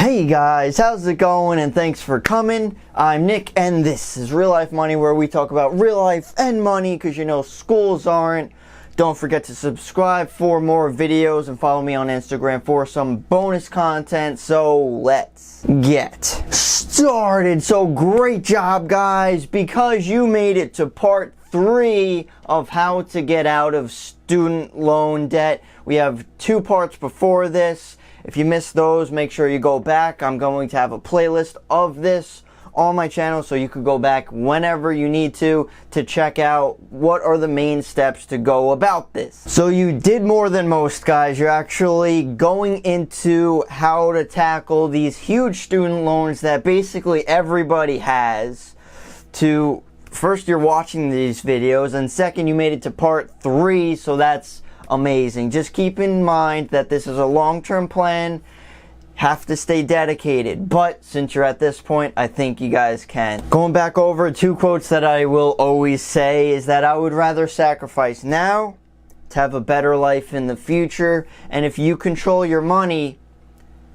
Hey guys, how's it going? And thanks for coming. I'm Nick and this is Real Life Money, where we talk about real life and money because you know schools aren't. Don't forget to subscribe for more videos and follow me on Instagram for some bonus content. So let's get started. So great job guys, because you made it to part 3 of how to get out of student loan debt. We have 2 parts before this. If you missed those, make sure you go back. I'm going to have a playlist of this on my channel, so you could go back whenever you need to check out what are the main steps to go about this. So you did more than most guys. You're actually going into how to tackle these huge student loans that basically everybody has. First, you're watching these videos, and second, you made it to part 3, so that's amazing. Just keep in mind that this is a long-term plan. Have to stay dedicated, but since you're at this point, I think you guys can. Going back over 2 quotes that I will always say is that I would rather sacrifice now to have a better life in the future. And if you control your money,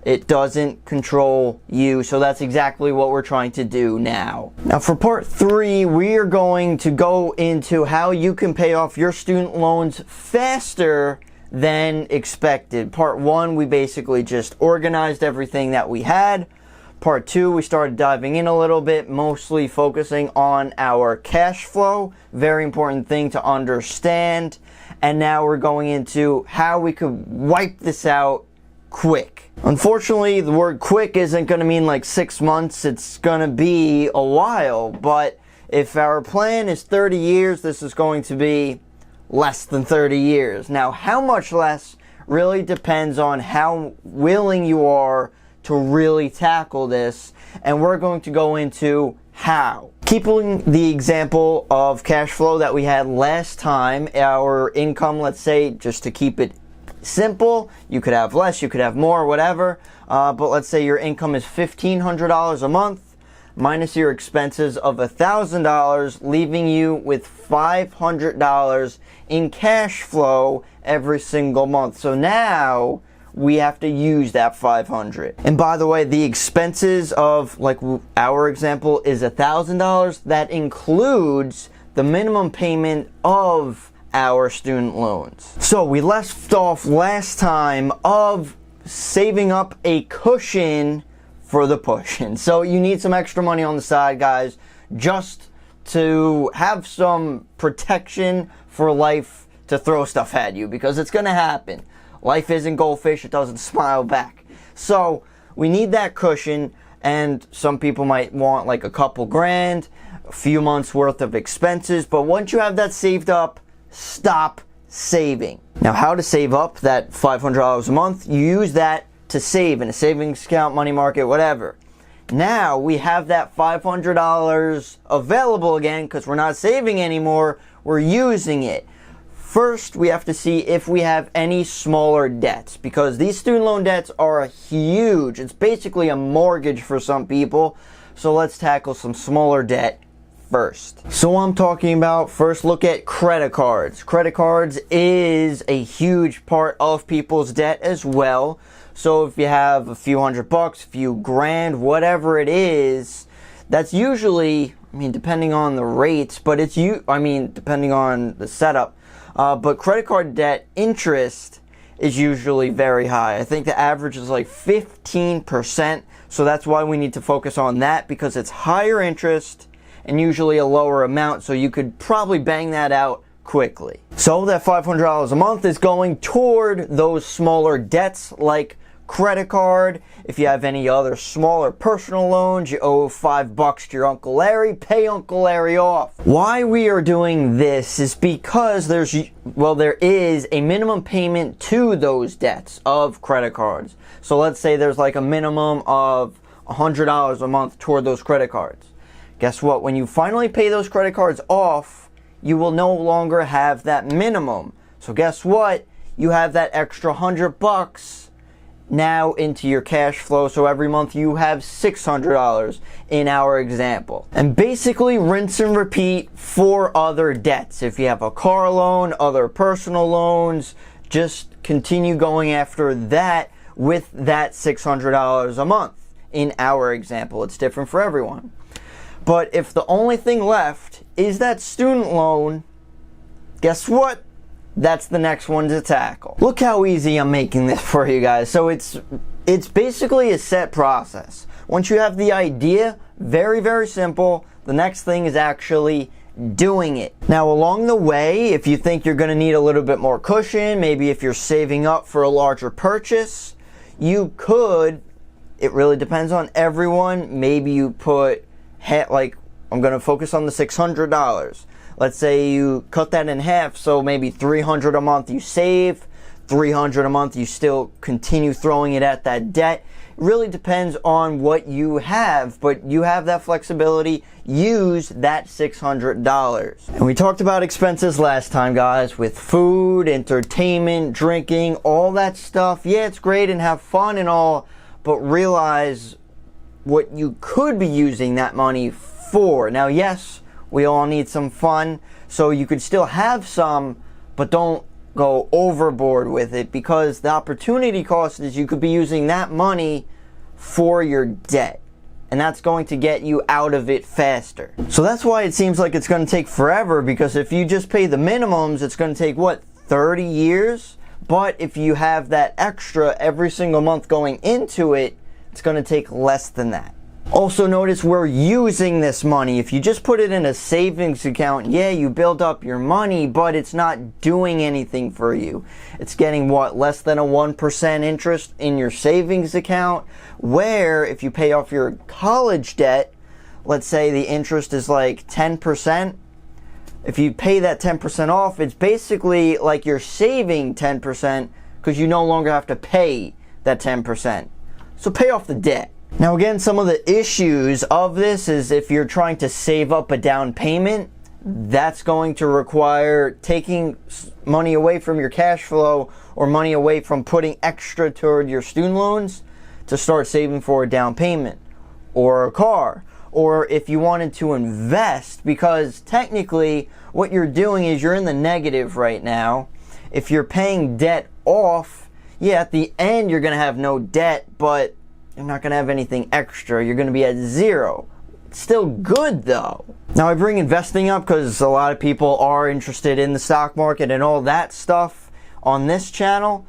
it doesn't control you. So that's exactly what we're trying to do now. Now for part 3, we are going to go into how you can pay off your student loans faster than expected. Part 1, we basically just organized everything that we had. Part 2, we started diving in a little bit, mostly focusing on our cash flow. Very important thing to understand. And now we're going into how we could wipe this out quick. Unfortunately, the word quick isn't going to mean like 6 months. It's going to be a while. But if our plan is 30 years, this is going to be less than 30 years. Now, how much less really depends on how willing you are to really tackle this, and we're going to go into how. Keeping the example of cash flow that we had last time, our income, let's say, just to keep it simple, you could have less, you could have more, whatever, but let's say your income is $1,500 a month, minus your expenses of $1,000, leaving you with $500 in cash flow every single month. So now we have to use that $500. And by the way, the expenses of, like our example, is $1,000. That includes the minimum payment of our student loans. So we left off last time of saving up a cushion for the push-in. So you need some extra money on the side, guys, just to have some protection for life to throw stuff at you, because it's going to happen. Life isn't goldfish, it doesn't smile back. So we need that cushion, and some people might want like a couple grand, a few months worth of expenses, but once you have that saved up, stop saving. Now, how to save up that $500 a month? You use that to save in a savings account, money market, whatever. Now we have that $500 available again because we're not saving anymore, we're using it. First, we have to see if we have any smaller debts, because these student loan debts are huge. It's basically a mortgage for some people. So let's tackle some smaller debt first. So I'm talking about, first look at credit cards. Credit cards is a huge part of people's debt as well. So if you have a few $100, a few grand, whatever it is, that's usually, depending on the rates, but depending on the setup, but credit card debt interest is usually very high. I think the average is like 15%, so that's why we need to focus on that, because it's higher interest and usually a lower amount, so you could probably bang that out quickly. So that $500 a month is going toward those smaller debts like credit card. If you have any other smaller personal loans, you owe $5 to your Uncle Larry, pay Uncle Larry off. Why we are doing this is because there is a minimum payment to those debts of credit cards. So let's say there's like a minimum of $100 a month toward those credit cards. Guess what? When you finally pay those credit cards off, you will no longer have that minimum. So guess what? You have that extra $100 now into your cash flow, so every month you have $600 in our example. And basically rinse and repeat for other debts. If you have a car loan, other personal loans, just continue going after that with that $600 a month. in our example. It's different for everyone. But if the only thing left is that student loan, guess what? That's the next one to tackle. Look how easy I'm making this for you guys. So it's basically a set process. Once you have the idea, very, very simple. The next thing is actually doing it. Now, along the way, if you think you're going to need a little bit more cushion, maybe if you're saving up for a larger purchase, you could, it really depends on everyone, maybe you put, like, I'm going to focus on the $600. Let's say you cut that in half, so maybe $300 a month you save, $300 a month you still continue throwing it at that debt. It really depends on what you have, but you have that flexibility. Use that $600. And we talked about expenses last time, guys, with food, entertainment, drinking, all that stuff. Yeah, it's great and have fun and all, but realize what you could be using that money for. Now, yes, we all need some fun, so you could still have some, but don't go overboard with it, because the opportunity cost is you could be using that money for your debt, and that's going to get you out of it faster. So that's why it seems like it's going to take forever, because if you just pay the minimums, it's going to take, what, 30 years? But if you have that extra every single month going into it, it's going to take less than that. Also notice we're using this money. If you just put it in a savings account, yeah, you build up your money, but it's not doing anything for you. It's getting, what, less than a 1% interest in your savings account, where if you pay off your college debt, let's say the interest is like 10%. If you pay that 10% off, it's basically like you're saving 10% because you no longer have to pay that 10%. So pay off the debt. Now again, some of the issues of this is if you're trying to save up a down payment, that's going to require taking money away from your cash flow or money away from putting extra toward your student loans to start saving for a down payment or a car. Or if you wanted to invest, because technically what you're doing is you're in the negative right now. If you're paying debt off, yeah, at the end you're going to have no debt, but you're not going to have anything extra. You're going to be at zero. It's still good though. Now I bring investing up because a lot of people are interested in the stock market and all that stuff on this channel.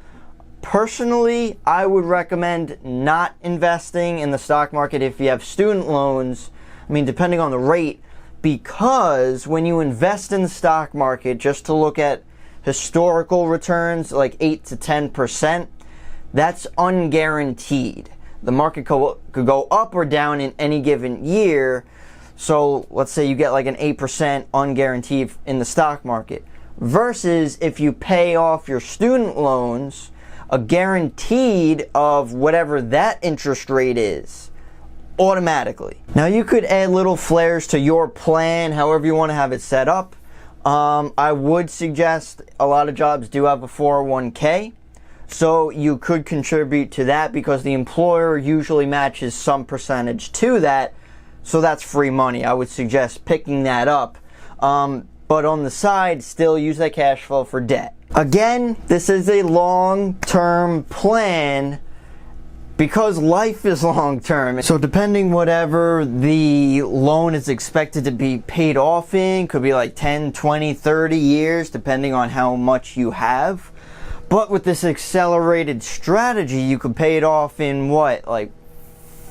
Personally, I would recommend not investing in the stock market if you have student loans. I mean, depending on the rate, because when you invest in the stock market, just to look at historical returns, like 8 to 10%, that's unguaranteed. The market could go up or down in any given year. So let's say you get like an 8% unguaranteed in the stock market. Versus if you pay off your student loans, a guaranteed of whatever that interest rate is, automatically. Now you could add little flares to your plan, however you want to have it set up. I would suggest a lot of jobs do have a 401k. So you could contribute to that because the employer usually matches some percentage to that. So that's free money. I would suggest picking that up. But on the side, still use that cash flow for debt. Again, this is a long-term plan because life is long-term. So depending whatever the loan is expected to be paid off in, could be like 10, 20, 30 years, depending on how much you have. But with this accelerated strategy, you could pay it off in what, like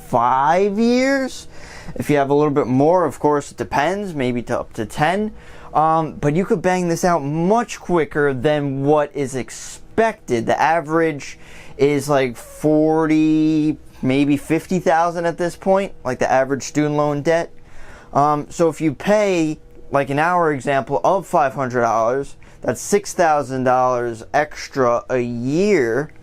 5 years? If you have a little bit more, of course, it depends, maybe to up to 10. But you could bang this out much quicker than what is expected. The average is like 40, maybe 50,000 at this point, like the average student loan debt. So if you pay, like in our example, of $500, that's $6,000 extra a year.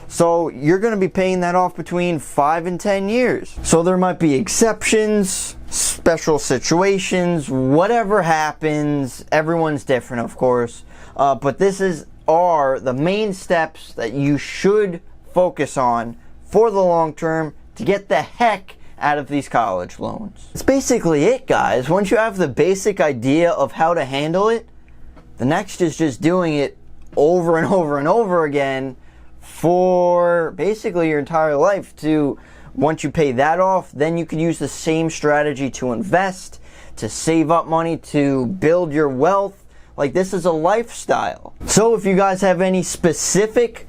So you're going to be paying that off between 5 and 10 years. So there might be exceptions, special situations, whatever happens. Everyone's different, of course. But this are the main steps that you should focus on for the long term to get the heck out of these college loans. That's basically it, guys. Once you have the basic idea of how to handle it, the next is just doing it over and over and over again for basically your entire life to Once you pay that off, then you could use the same strategy to invest, to save up money, to build your wealth. Like, this is a lifestyle. So if you guys have any specific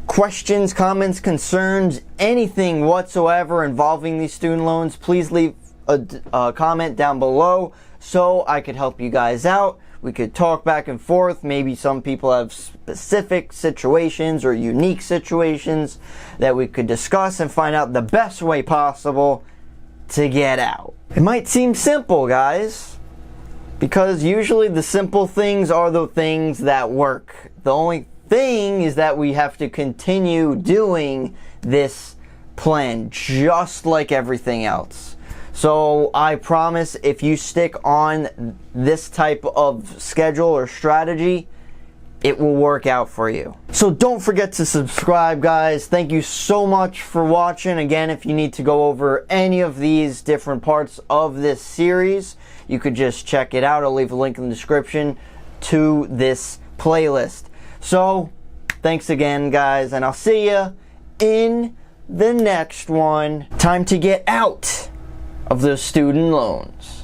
questions, comments, concerns, anything whatsoever involving these student loans, please leave a comment down below so I could help you guys out. We could talk back and forth. Maybe some people have specific situations or unique situations that we could discuss and find out the best way possible to get out. It might seem simple, guys, because usually the simple things are the things that work. The only thing is that we have to continue doing this plan just like everything else. So I promise, if you stick on this type of schedule or strategy, it will work out for you. So don't forget to subscribe, guys. Thank you so much for watching. Again, if you need to go over any of these different parts of this series, you could just check it out. I'll leave a link in the description to this playlist. So thanks again, guys, and I'll see you in the next one. Time to get out of those student loans.